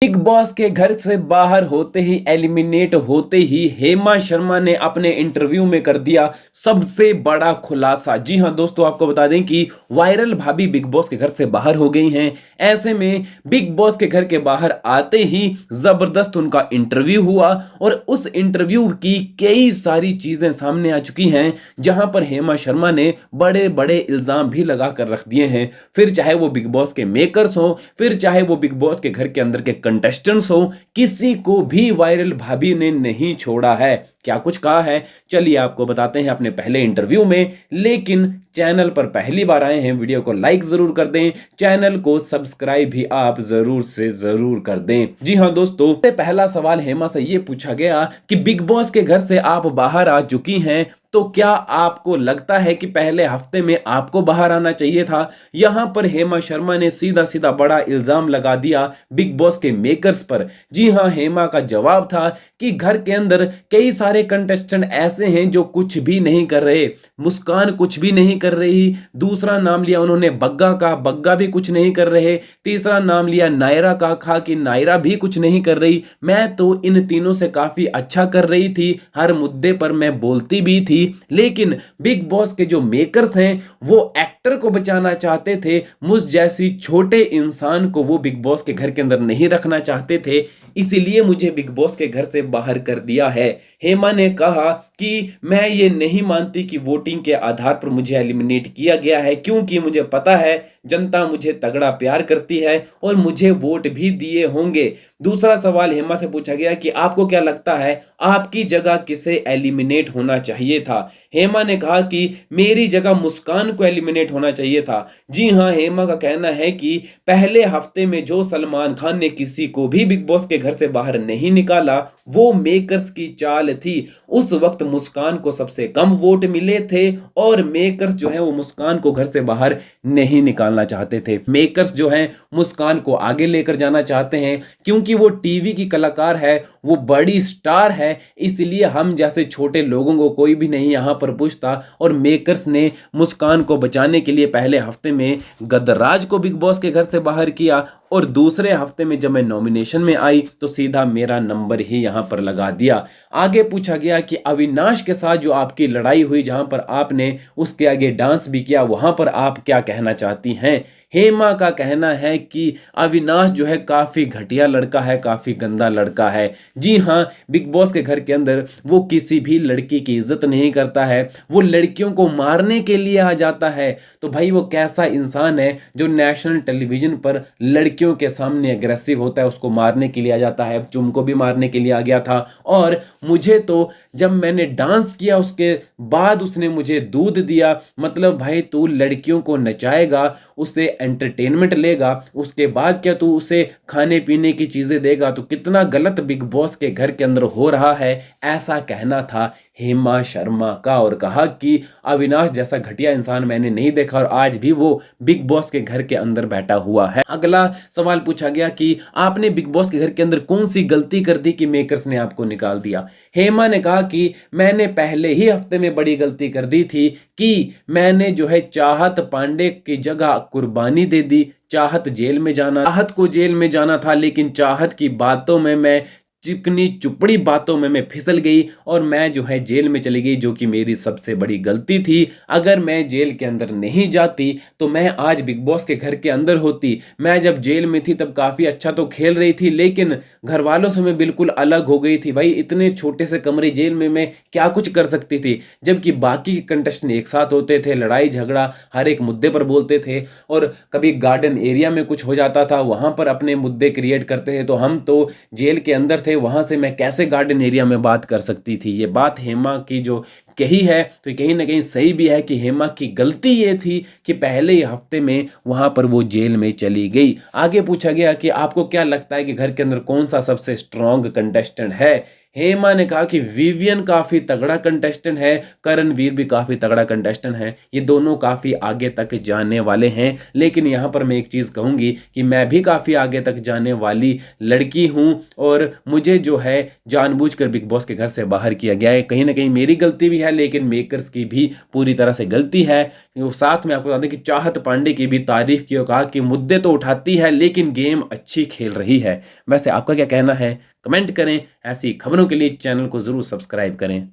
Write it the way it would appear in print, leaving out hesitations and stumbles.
Big boss के घर से बाहर होते ही एलिमिनेट होते ही हेमा शर्मा ने अपने इंटरव्यू में कर दिया सबसे बड़ा खुलासा। जी हां दोस्तों, आपको बता दें कि वायरल भाभी बिग बॉस के घर से बाहर हो गई हैं। ऐसे में बिग बॉस के घर के बाहर आते ही जबरदस्त उनका इंटरव्यू हुआ और उस इंटरव्यू की कई सारी चीजें सामने आ चुकी हैं, जहां पर हेमा शर्मा ने बड़े बड़े इल्जाम भी लगा कर रख दिए हैं। फिर चाहे वो बिग बॉस के मेकर्स हो, फिर चाहे वो बिग बॉस के घर के अंदर के कंटेस्टेंट्स हो, किसी को भी वायरल भाभी ने नहीं छोड़ा है। क्या कुछ कहा है, चलिए आपको बताते हैं अपने पहले इंटरव्यू में। लेकिन चैनल पर पहली बार आए हैं, वीडियो को लाइक जरूर कर दें, चैनल को सब्सक्राइब भी आप जरूर से जरूर कर दें। जी हां दोस्तों, पहला सवाल हेमा से यह पूछा गया कि बिग बॉस के घर से आप बाहर आ चुकी हैं, तो क्या आपको लगता है कि पहले हफ्ते में आपको बाहर आना चाहिए था? यहां पर हेमा शर्मा ने सीधा सीधा बड़ा इल्जाम लगा दिया बिग बॉस के मेकर्स पर। जी हां, हेमा का जवाब था कि घर के अंदर कई सारे कंटेस्टेंट ऐसे हैं जो कुछ भी नहीं कर रहे। मुस्कान कुछ भी नहीं कर रही। दूसरा नाम लिया उन्होंने बग्गा का, बग्गा भी कुछ नहीं कर रहे। तीसरा नाम लिया नायरा का, कहा कि नायरा भी कुछ नहीं कर रही। मैं तो इन तीनों से काफी अच्छा कर रही थी, हर मुद्दे पर मैं बोलती भी थी। लेकिन बिग बॉस के जो मेकर्स हैं वो एक्टर को बचाना चाहते थे, मुझ जैसी छोटे इंसान को वो बिग बॉस के घर के अंदर नहीं रखना चाहते थे, इसीलिए मुझे बिग बॉस के घर से बाहर कर दिया है। हेमा ने कहा कि मैं ये नहीं मानती कि वोटिंग के आधार पर मुझे एलिमिनेट किया गया है, क्योंकि मुझे पता है जनता मुझे तगड़ा प्यार करती है और मुझे वोट भी दिए होंगे। दूसरा सवाल हेमा से पूछा गया कि आपको क्या लगता है आपकी जगह किसे एलिमिनेट होना चाहिए था? हेमा ने कहा कि मेरी जगह मुस्कान को एलिमिनेट होना चाहिए था। जी हां, हेमा का कहना है कि पहले हफ्ते में जो सलमान खान ने किसी को भी बिग बॉस के घर से बाहर नहीं निकाला, वो मेकर्स की चाल थी। उस वक्त मुस्कान को सबसे कम वोट मिले थे और मेकर्स जो है वो मुस्कान को घर से बाहर नहीं निकालना चाहते थे। मेकर्स जो हैं मुस्कान को आगे लेकर जाना चाहते हैं, क्योंकि वो टीवी की कलाकार है, वो बड़ी स्टार है, इसलिए हम जैसे छोटे लोगों को कोई भी नहीं यहां पर पूछता। और मेकर्स ने मुस्कान को बचाने के लिए पहले हफ्ते में गदराज को बिग बॉस के घर से बाहर किया और दूसरे हफ्ते में जब मैं नॉमिनेशन में आई तो सीधा मेरा नंबर ही यहां पर लगा दिया। आगे पूछा गया कि अविनाश के साथ जो आपकी लड़ाई हुई, जहां पर आपने उसके आगे डांस भी किया, वहां पर आप क्या कहना चाहती हैं? हेमा का कहना है कि अविनाश जो है काफी घटिया लड़का है, काफी गंदा लड़का है। जी हां, बिग बॉस के घर के अंदर वो किसी भी लड़की की इज्जत नहीं करता है, वो लड़कियों को मारने के लिए आ जाता है। तो भाई वो कैसा इंसान है जो नेशनल टेलीविजन पर लड़कियों के सामने अग्रेसिव होता है, उसको मारने के लिए आ जाता है। तुमको भी मारने के लिए आ गया था। और मुझे तो जब मैंने डांस किया उसके बाद उसने मुझे दूध दिया। मतलब भाई तू लड़कियों को नचाएगा, उसे एंटरटेनमेंट लेगा, उसके बाद क्या तू उसे खाने पीने की चीजें देगा? तो कितना गलत बिग बॉस के घर के अंदर हो रहा है, ऐसा कहना था हेमा शर्मा का। और कहा कि अविनाश जैसा घटिया इंसान मैंने नहीं देखा और आज भी वो बिग बॉस के घर के अंदर बैठा हुआ है। अगला सवाल पूछा गया कि आपने बिग बॉस के घर के अंदर कौन सी गलती कर दी कि मेकर्स ने आपको निकाल दिया? हेमा ने कहा कि मैंने पहले ही हफ्ते में बड़ी गलती कर दी थी कि मैंने जो है चाहत पांडे की जगह कुर्बानी दे दी। चाहत को जेल में जाना था, लेकिन चाहत की बातों में मैं चिकनी चुपड़ी बातों में मैं फिसल गई और मैं जो है जेल में चली गई, जो कि मेरी सबसे बड़ी गलती थी। अगर मैं जेल के अंदर नहीं जाती तो मैं आज बिग बॉस के घर के अंदर होती। मैं जब जेल में थी तब काफी अच्छा तो खेल रही थी, लेकिन घर वालों से मैं बिल्कुल अलग हो गई थी। भाई इतने छोटे से कमरे जेल में मैं क्या कुछ कर सकती थी, जबकि बाकी कंटेस्टेंट एक साथ होते थे, लड़ाई झगड़ा हर एक मुद्दे पर बोलते थे। और कभी गार्डन एरिया में कुछ हो जाता था, वहां पर अपने मुद्दे क्रिएट करते थे। तो हम तो जेल के अंदर थे, वहां से मैं कैसे गार्डन एरिया में बात कर सकती थी? ये बात हेमा की जो कही है तो कहीं ना कहीं सही भी है कि हेमा की गलती ये थी कि पहले ही हफ्ते में वहां पर वो जेल में चली गई। आगे पूछा गया कि आपको क्या लगता है कि घर के अंदर कौन सा सबसे स्ट्रॉन्ग कंटेस्टेंट है? हेमा ने कहा कि विवियन काफी तगड़ा कंटेस्टेंट है, करणवीर भी काफी तगड़ा कंटेस्टेंट है, ये दोनों काफी आगे तक जाने वाले हैं। लेकिन यहां पर मैं एक चीज कहूंगी कि मैं भी काफी आगे तक जाने वाली लड़की हूं और मुझे जो है जानबूझकर बिग बॉस के घर से बाहर किया गया है। कहीं ना कहीं मेरी गलती भी है, है, लेकिन मेकर्स की भी पूरी तरह से गलती है। साथ में आपको बता दें कि चाहत पांडे की भी तारीफ की और कहा कि मुद्दे तो उठाती है लेकिन गेम अच्छी खेल रही है। वैसे आपका क्या कहना है, कमेंट करें। ऐसी खबरों के लिए चैनल को जरूर सब्सक्राइब करें।